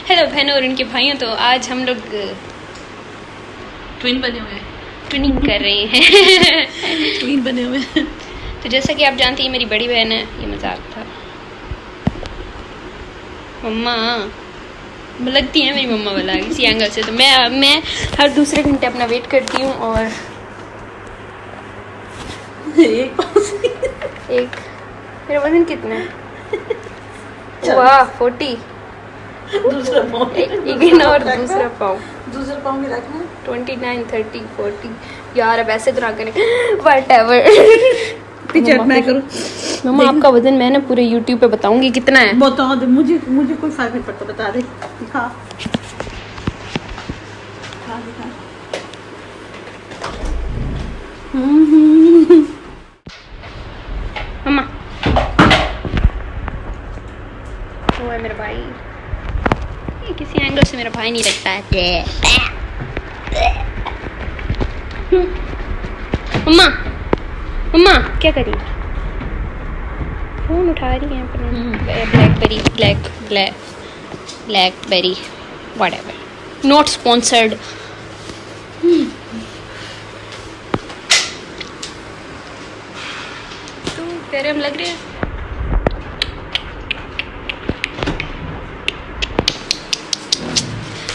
Hello बहनों और उनके भाइयों। तो आज हम लोग ट्विन बने हुए ट्विनिंग कर रहे हैं। ट्विन बने हुए तो जैसा कि आप जानती हैं मेरी बड़ी बहन है, ये मजाक था। मम्मा लगती है मेरी मम्मा वाला इसी एंगल से। तो मैं हर दूसरे घंटे अपना वेट करती हूँ और एक मेरा वजन कितना है? वाह 40। दूसरा पाँव एक और दूसरा पाँव में रखना 29 30 40। यार अब ऐसे तो ना करें। व्हाटएवर। मैं करूँ मम्मा आपका वजन मैं ना पूरे YouTube पे बताऊंगी कितना है। बता दे, मुझे कोई फर्क नहीं पड़ता, बता दे। दिखा दिखा। मम्मा वो है मेरा भाई। ये किसी एंगल से मेरा भाई नहीं लगता है। मम्मा मम्मा क्या करी? फोन उठा रही हैं ब्लैकबेरी व्हाटएवर, नॉट स्पॉन्सर्ड। तो प्यारे हम लग रहे हैं।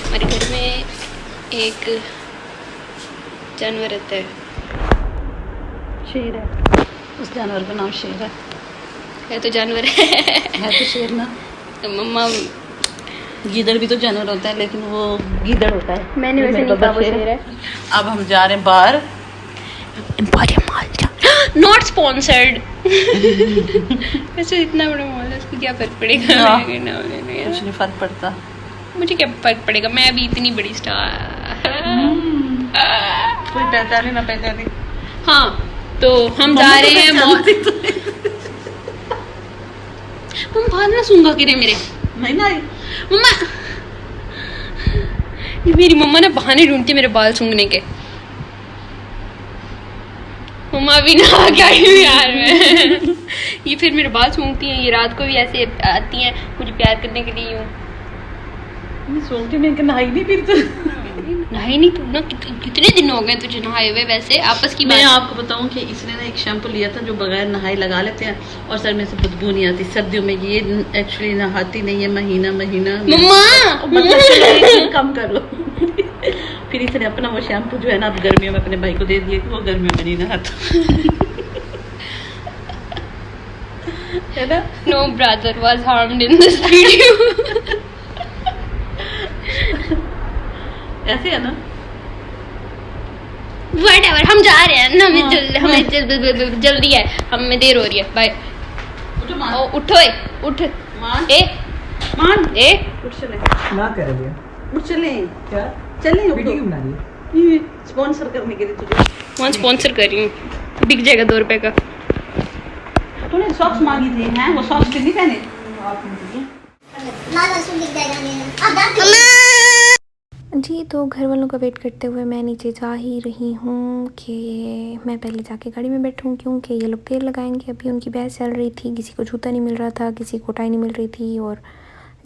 हमारे घर में एक जानवर रहता है, शेर है। उस जानवर का नाम शेर है तो जानवर है तो शेर ना। तो मम्मा गीदड़ भी तो जानवर होता है, लेकिन वो गीदड़ होता है। मैंने वैसे नहीं कहा वो शेर है। अब हम जा रहे हैं बाहर। Not sponsored. वैसे इतना बड़ा मॉल है, उसको क्या फर्क पड़ेगा? कुछ नहीं फर्क पड़ता। मुझे क्या फर्क पड़ेगा, मैं अभी इतनी बड़ी स्टार। कोई पहचाने ना पहचाने। हाँ तो हम जा रहे हैं मॉल। तुम बाल ना सूंघा गिरे मेरे। नहीं ना मम्मा ये मेरी मम्मा ना बहाने ढूंढती है मेरे बाल सूंघने के। मम्मा भी ना क्या यार मैं ये फिर मेरे बाल सूंघती हैं। ये रात को भी ऐसे आती हैं मुझे प्यार करने के लिए। यूँ सोच के मैं नहाई नहीं, फिर तो नहाई नहीं तू ना? कितने दिन हो गए तुझे नहाए हुए? वैसे आपस की मैं आपको बताऊं कि इसने ना एक शैम्पू लिया था जो बगैर नहाई लगा लेते हैं और सर में से बदबू नहीं आती सर्दियों में। ये एक्चुअली नहाती नहीं है महीना मम्मा कम कर लो। फिर इसने अपना वो शैम्पू जो है ना अब गर्मियों में अपने भाई को दे दिया कि वो गर्मियों में नहीं नहाता। है ना? No brother was harmed in this video. ऐसे है ना? व्हाटएवर हम जा रहे हैं ना। हमें जल्दी है, हमें देर हो रही है। बाय। उठो उठ मान ए मान ए उठ चले ना कर दिया उठ चले क्या चले। वीडियो क्यों बना रही है? स्पॉन्सर करने के लिए तुझे कौन स्पॉन्सर कर रही हूँ? बिक जाएगा 2 रुपए का। तूने सॉक्स मांगी थी हैं, वो सॉक्स नहीं पहने। जी तो घर वालों का वेट करते हुए मैं नीचे जा ही रही हूँ कि मैं पहले जाके गाड़ी में बैठूँ, क्योंकि ये लोग तेल लगाएंगे। अभी उनकी बहस चल रही थी, किसी को जूता नहीं मिल रहा था, किसी को टाई नहीं मिल रही थी। और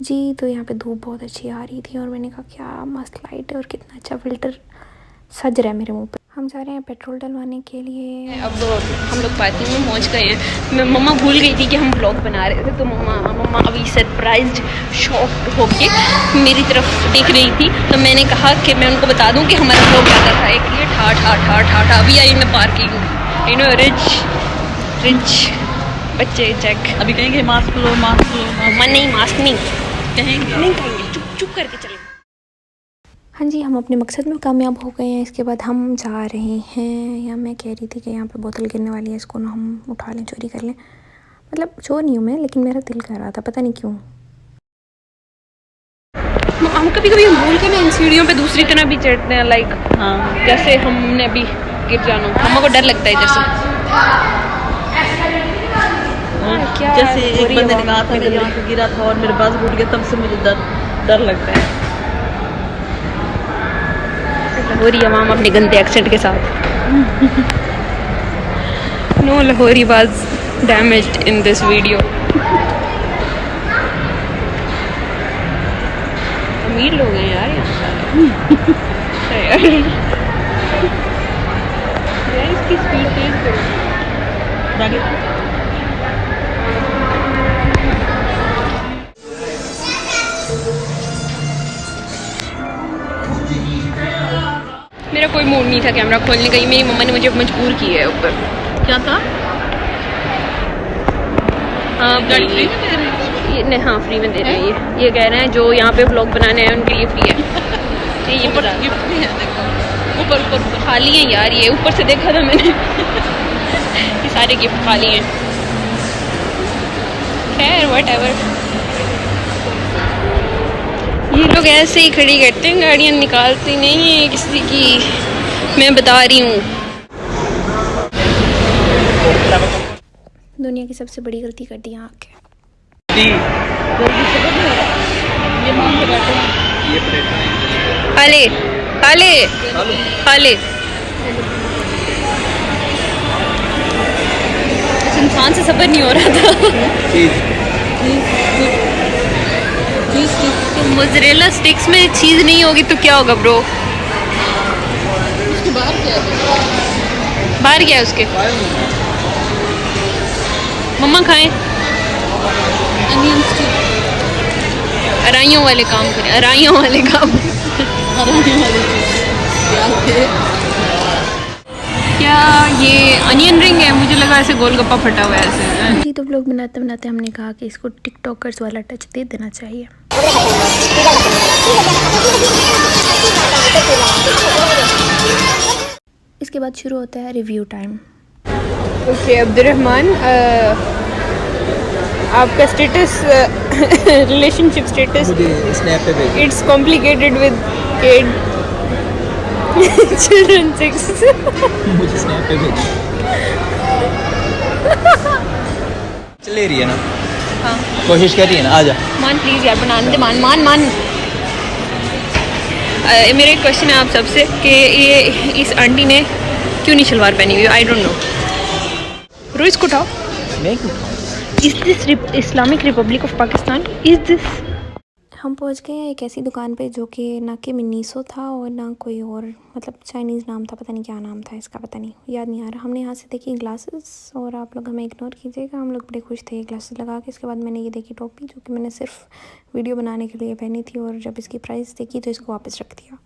जी तो यहाँ पे धूप बहुत अच्छी आ रही थी और मैंने कहा क्या मस्त लाइट है और कितना अच्छा फ़िल्टर सज रहा है मेरे मुँह पे। हम जा रहे हैं पेट्रोल डलवाने के लिए। अब हम लोग पार्किंग में पहुंच गए हैं। मैं मम्मा भूल गई थी कि हम ब्लॉग बना रहे थे, तो मम्मा अभी सरप्राइज्ड शॉक्ड होके मेरी तरफ देख रही थी। तो मैंने कहा कि मैं उनको बता दूं कि हमारा ब्लॉग आता था। एक ये ठा अभी आई इन पार्किंग रिच बच्चे चेक। अभी कहेंगे मास्क लो मम्मा नहीं मास्क नहीं कहेंगे चुप करके चले। हाँ जी हम अपने मकसद में कामयाब हो गए हैं। इसके बाद हम जा रहे हैं, या मैं कह रही थी कि यहाँ पे बोतल गिरने वाली है, इसको ना हम उठा लें, चोरी कर लें। मतलब चोर नहीं हूँ मैं, लेकिन मेरा दिल कर रहा था, पता नहीं क्यों। हम कभी हम भूल के ना इन सीढ़ियों पे दूसरी तरह भी चढ़ते हैं। लाइक हाँ जैसे हमने अभी गिर जाना, मम्मा को डर लगता है इधर से। क्या जैसे एक बंदे ने कहा था मेरे यहाँ पे गिरा था और मेरे पास टूट गया, तब से मुझे डर लगता है। लाहौरी अवाम अपने गंदे एक्सेंट के साथ। No Lahori was damaged in this video. अमीर लोग हैं यार यहाँ सारे। यार इसकी स्पीड तेज करो। मेरा कोई मूड नहीं था कैमरा खोलने का, मेरी मम्मा ने मुझे मजबूर किया है ऊपर। क्या था? हाँ गाड़ी फ्री में दे रहे हैं? नहीं, हाँ फ्री में दे रहे हैं। ये कह रहे हैं जो यहाँ पे व्लॉग बनाने हैं उनके लिए फ्री है। ये ऊपर गिफ्ट भी है, देखो ऊपर ऊपर ऊपर खाली है यार, ये ऊपर से देखा था मैंने। ये सारे गिफ्ट खाली हैं। खैर व्हाटएवर, ये लोग ऐसे ही खड़ी करते हैं, गाड़ियाँ निकालती नहीं है किसी की, मैं बता रही हूँ। दुनिया की सबसे बड़ी गलती कर दी यहाँ आके। ये मान के बैठे हैं। खाले खाले खाले, इस इंसान से सब्र नहीं हो रहा था। मोज़रेला स्टिक्स में चीज़ नहीं होगी तो क्या होगा ब्रो? उसके बाहर क्या है? बाहर क्या है उसके? मम्मा खाएं। अनियन स्टिक, अराइयों वाले काम करें, अराइयों वाले काम। हराने वाली चीज़ क्या है? क्या ये अनियन रिंग है? मुझे लगा ऐसे गोलगप्पा फटा हुआ है ऐसे। जी तो व्लॉग बनाते बनाते हमने कहा कि इसको टिकटॉकर्स वाला टच दे देना चाहिए। इसके बाद शुरू होता है रिव्यू टाइम। ओके अब्दुर्रहमान, आपका स्टेटस, रिलेशनशिप स्टेटस मुझे स्नैप पे भेज। It's complicated with kid children 6। मुझे स्नैप पे भेज। चले रही है ना? हाँ कोशिश कर रही है ना? आजा। मान प्लीज़ यार, बनाने दे, मान मान मान। मेरा एक क्वेश्चन है आप सबसे कि ये इस आंटी ने क्यों नहीं शलवार पहनी हुई? I don't know. रोज़ को उठाओ। मैं क्यों? Is this Islamic Republic of Pakistan? Is this? हम पहुंच गए हैं एक ऐसी दुकान पे जो कि ना कि मिनीसो था और ना कोई और, मतलब चाइनीज़ नाम था, पता नहीं क्या नाम था इसका, पता नहीं, याद नहीं आ रहा। हमने यहाँ से देखी ग्लासेस और आप लोग हमें इग्नोर कीजिएगा, हम लोग बड़े खुश थे ग्लासेस लगा के। इसके बाद मैंने ये देखी टोपी जो कि मैंने सिर्फ वीडियो बनाने के लिए पहनी थी, और जब इसकी प्राइस देखी तो इसको वापस रख दिया।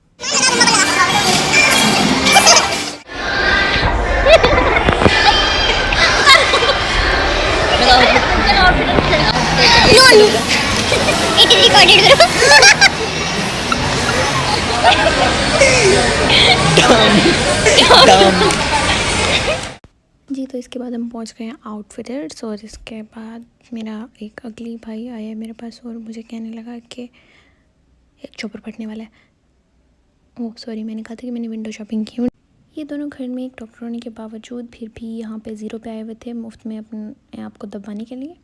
जी तो इसके बाद हम पहुंच गए हैं आउटफिटर्स, और इसके बाद मेरा एक अगली भाई आया मेरे पास और मुझे कहने लगा कि एक चौपर फटने वाला है। ओह सॉरी, मैंने कहा था कि मैंने विंडो शॉपिंग की। ये दोनों घर में एक डॉक्टर होने के बावजूद फिर भी यहाँ पे ज़ीरो पे आए हुए थे मुफ्त में अपने आप को दबाने के लिए,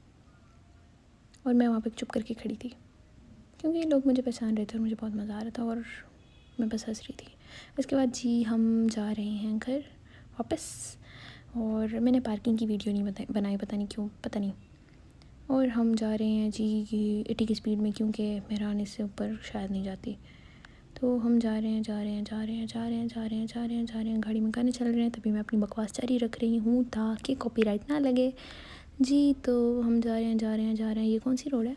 और मैं वहाँ पे चुप करके खड़ी थी क्योंकि ये लोग मुझे पहचान रहे थे और मुझे बहुत मज़ा आ रहा था और मैं बस हंस रही थी। इसके बाद जी हम जा रहे हैं घर वापस, और मैंने पार्किंग की वीडियो नहीं बनाई, पता नहीं क्यों, पता नहीं। और हम जा रहे हैं जी 80 की स्पीड में, क्योंकि मेरा आने से ऊपर शायद नहीं जाती। तो हम जा रहे हैं गाड़ी में गाने चल रहे हैं, तभी मैं अपनी बकवास जारी रख रही हूँ ताकि कॉपीराइट ना लगे। जी तो हम जा रहे हैं। ये कौन सी रोड है?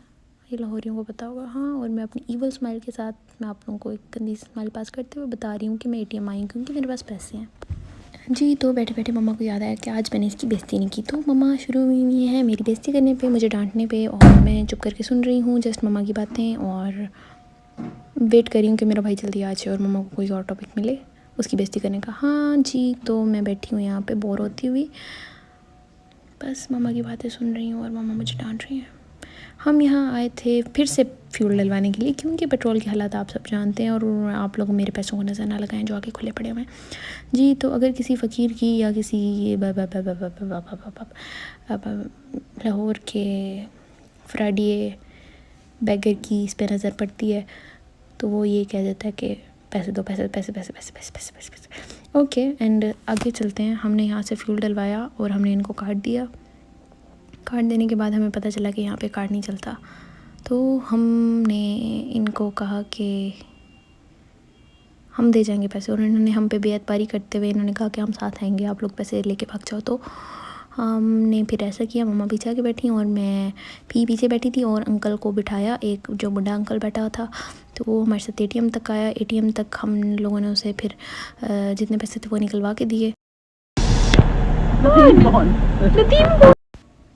ये लाहौरियों को पता होगा। हाँ, और मैं अपनी ईवल स्माइल के साथ मैं आप लोगों को एक गंदी स्माइल पास करते हुए बता रही हूँ कि मैं ATM आई हूँ क्योंकि मेरे पास पैसे हैं। जी तो बैठे बैठे मम्मा को याद आया कि आज मैंने इसकी बेइज्जती नहीं की, तो मम्मा शुरू हुई है मेरी बेइज्जती करने पे, मुझे डांटने पे, और मैं चुप करके सुन रही हूँ जस्ट मम्मा की बातें, और वेट कर रही हूँ कि मेरा भाई जल्दी आ जाए और मम्मा को कोई और टॉपिक मिले उसकी बेइज्जती करने का। हाँ जी, तो मैं बैठी हूँ यहाँ पे बोर होती हुई, बस मम्मा की बातें सुन रही हूँ और मम्मा मुझे डांट रही हैं। हम यहाँ आए थे फिर से फ्यूल डलवाने के लिए, क्योंकि पेट्रोल के हालात आप सब जानते हैं, और आप लोग मेरे पैसों को नज़र ना लगाएं जो आगे खुले पड़े हुए हैं। जी तो अगर किसी फ़कीर की या किसी लाहौर के फ्राडिये बैगर की इस पर नज़र पड़ती है तो वो ये कह देता है कि पैसे दो, पैसे। ओके, एंड आगे चलते हैं। हमने यहाँ से फ्यूल डलवाया और हमने इनको काट दिया। कार्ड देने के बाद हमें पता चला कि यहाँ पे कार्ड नहीं चलता, तो हमने इनको कहा कि हम दे जाएंगे पैसे, और इन्होंने हम पे बेअदबारी करते हुए इन्होंने कहा कि हम साथ आएंगे, आप लोग पैसे लेके भाग जाओ। तो हमने फिर ऐसा किया, मम्मा पीछे आके बैठी और मैं भी पीछे बैठी थी, और अंकल को बिठाया, एक जो बुढ़ा अंकल बैठा था, तो वो हमारे साथ एटीएम तक आया। एटीएम तक हम लोगों ने उसे फिर जितने पैसे थे वो निकलवा के दिए।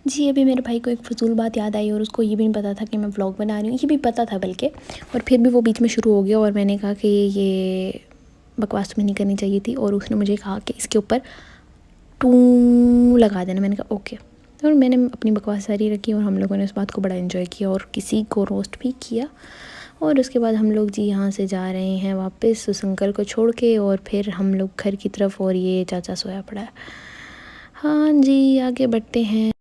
जी अभी मेरे भाई को एक फजूल बात याद आई, और उसको ये भी नहीं पता था कि मैं व्लॉग बना रही हूँ, ये भी पता था बल्कि, और फिर भी वो बीच में शुरू हो गया, और मैंने कहा कि ये बकवास में नहीं करनी चाहिए थी, और उसने मुझे कहा कि इसके ऊपर टू लगा देना। मैंने कहा ओके, और मैंने अपनी बकवास जारी रखी, और हम लोगों ने उस बात को बड़ा एंजॉय किया और किसी को रोस्ट भी किया। और उसके बाद हम लोग जी यहाँ से जा रहे हैं वापस उस अंकल को छोड़ के, और फिर हम लोग घर की तरफ, और ये चाचा सोया पड़ा है। हाँ जी आगे बढ़ते हैं।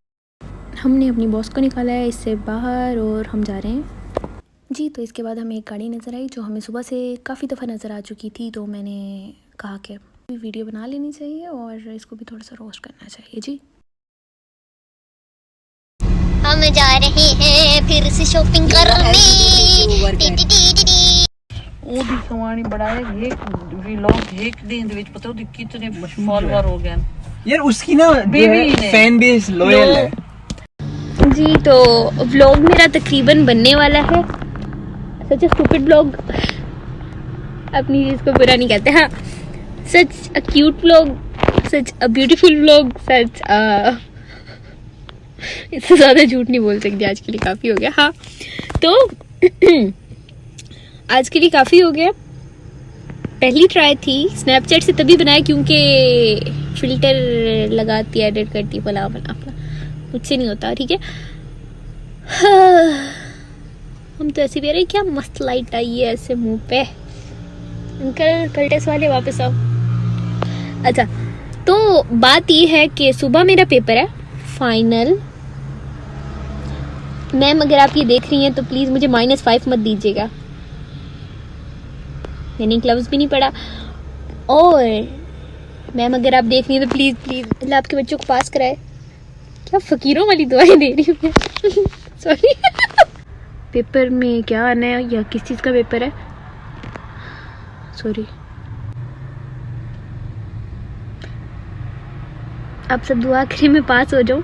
हमने अपनी बॉस को निकाला है इससे बाहर, और हम जा रहे हैं जी। तो इसके बाद हमें एक गाड़ी नज़र आई जो हमें सुबह से काफ़ी दफ़ा नज़र आ चुकी थी, तो मैंने कहा कि वीडियो बना लेनी चाहिए और इसको भी थोड़ा सा रोस्ट करना चाहिए जी। हम जा रहे हैं फिर से शॉपिंग करने। ਉਹ ਵੀ ਕਮਾਣੀ ਬੜਾ ਹੈ ਇਹ ਵਲੌਗ ਇੱਕ ਦਿਨ ਦੇ ਵਿੱਚ ਪਤਾ ਉਹਦੇ ਕਿਤਨੇ ਫਾਲੋਅਰ ਹੋ ਗਏ यार उसकी ना फैन बेस लॉयल है जी। तो व्लॉग मेरा तकरीबन बनने वाला है, सच स्टूपिड व्लॉग, अपनी चीज़ को बुरा नहीं कहते। हाँ, such a cute vlog, such a beautiful vlog, सच इससे ज़्यादा झूठ नहीं बोल सकती, आज के लिए काफ़ी हो गया। हाँ तो आज के लिए काफ़ी हो गया। पहली ट्राई थी स्नैपचैट से, तभी बनाया क्योंकि फिल्टर लगाती एडिट करती फला फला फला, मुझसे नहीं होता, ठीक है। हम तो ऐसे भी रहे, क्या मस्त लाइट आई है ऐसे मुंह पे। अंकल कल्टेस वाले वापस आओ। अच्छा तो बात ये है कि सुबह मेरा पेपर है फाइनल। मैम अगर आप ये देख रही हैं तो प्लीज़ मुझे -5 मत दीजिएगा, मैंने ग्लव्स भी नहीं पढ़ा। और मैम अगर आप देख रही हैं तो प्लीज़ प्लीज़ अल्लाह आपके बच्चों को पास कराए। क्या फ़कीरों वाली दुआएं दे रही हूँ मैं सॉरी। पेपर में क्या आना है या किस चीज़ का पेपर है, सॉरी। आप सब दुआ करें मैं पास हो जाऊँ।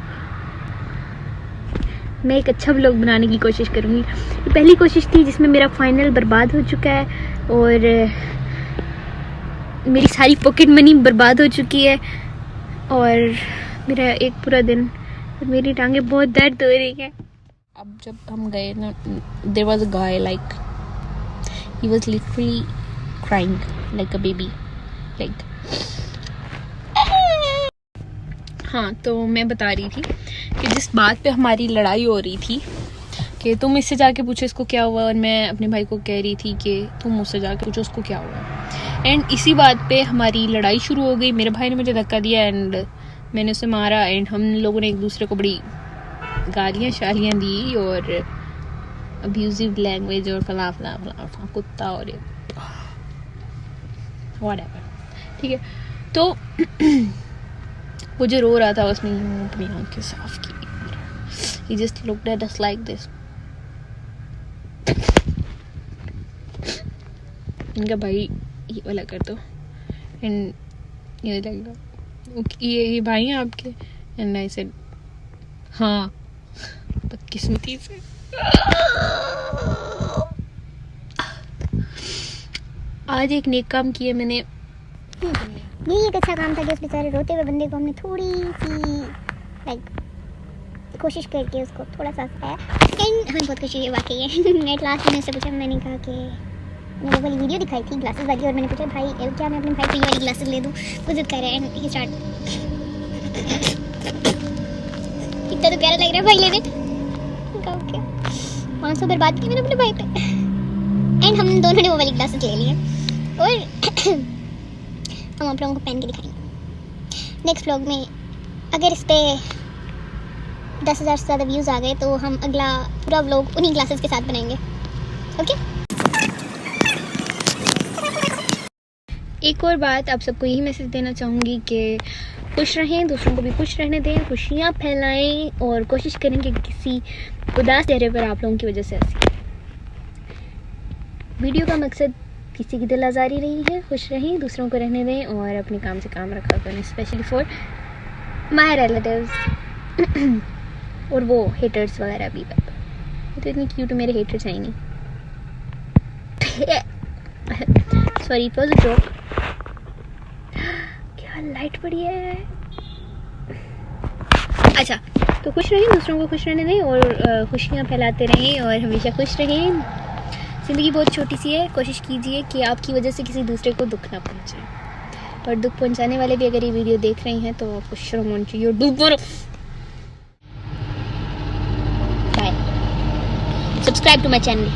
मैं एक अच्छा व्लॉग बनाने की कोशिश करूँगी। ये पहली कोशिश थी जिसमें मेरा फाइनल बर्बाद हो चुका है, और मेरी सारी पॉकेट मनी बर्बाद हो चुकी है, और मेरा एक पूरा दिन, और मेरी टांगें बहुत दर्द हो रही है। अब जब हम गए ना, there was a guy like he was literally crying like a baby like. हाँ तो मैं बता रही थी कि जिस बात पे हमारी लड़ाई हो रही थी कि तुम इससे जाके पूछो इसको क्या हुआ, और मैं अपने भाई को कह रही थी कि तुम मुझसे जाके पूछो उसको क्या हुआ, एंड इसी बात पे हमारी लड़ाई शुरू हो गई। मेरे भाई ने मुझे धक्का दिया एंड मैंने उसे मारा, एंड हम लोगों ने एक दूसरे को बड़ी गालियाँ शालियाँ दी और अब्यूजिव लैंग्वेज और फला फला फला कुत्ता और व्हाटएवर, ठीक है। तो वो जो रो रहा था उसने अपनी आंखें साफ की, he just looked at us like this। इनका भाई ये वाला कर दो, एंड ये लगेगा ये भाई हैं आपके, एंड आई सेड हाँ बदकिस्मती से। आज एक नेक काम किया मैंने। ये एक अच्छा काम था कि उस बेचारे रोते हुए बंदे को हमने थोड़ी सी लाइक कोशिश करके उसको थोड़ा सा हंसाया, एंड हमें बहुत खुशी हुई वाकई है। मैं लास्ट में उससे पूछा, मैंने कहा कि मैंने वाली वीडियो दिखाई थी ग्लासेस वाली, और मैंने पूछा भाई क्या मैं अपने भाई को ये वाली ग्लासेस ले दूँ, वो जिद कर रहा है, एंड ही स्टार्ट इतना तो प्यारा लग रहा है भाई ले दे। ओके 500 बर्बाद की मैंने अपने भाई पे, एंड हम दोनों ने वो वाली ग्लासेस ले ली हैं, और हम आप लोगों को पहन के दिखाएंगे नेक्स्ट व्लॉग में। अगर इस पे 10,000 से ज़्यादा व्यूज़ आ गए तो हम अगला पूरा व्लॉग उन्हीं ग्लासेस के साथ बनाएंगे, ओके। एक और बात आप सबको यही मैसेज देना चाहूँगी कि खुश रहें, दूसरों को भी खुश रहने दें, खुशियाँ फैलाएं और कोशिश करें कि किसी उदास चेहरे पर आप लोगों की वजह से हंसी। वीडियो का मकसद किसी की दिल आज़ारी नहीं है। खुश रहें, दूसरों को रहने दें और अपने काम से काम रखा करें, स्पेशली फॉर माई रिलेटिव्स और वो हेटर्स वगैरह भी। तो इतनी क्यूट मेरे हेटर्स हैं ही नहीं। Sorry, it was a joke. क्या लाइट पड़ी है। अच्छा, तो खुश रहें, दूसरों को खुश रहने दें और खुशियाँ फैलाते रहें और हमेशा खुश रहें। ज़िंदगी बहुत छोटी सी है, कोशिश कीजिए कि आपकी वजह से किसी दूसरे को दुख ना पहुँचे। और दुख पहुँचाने वाले भी अगर ये वीडियो देख रहे हैं तो आपको शर्म होनी चाहिए। Bye. Subscribe to my channel.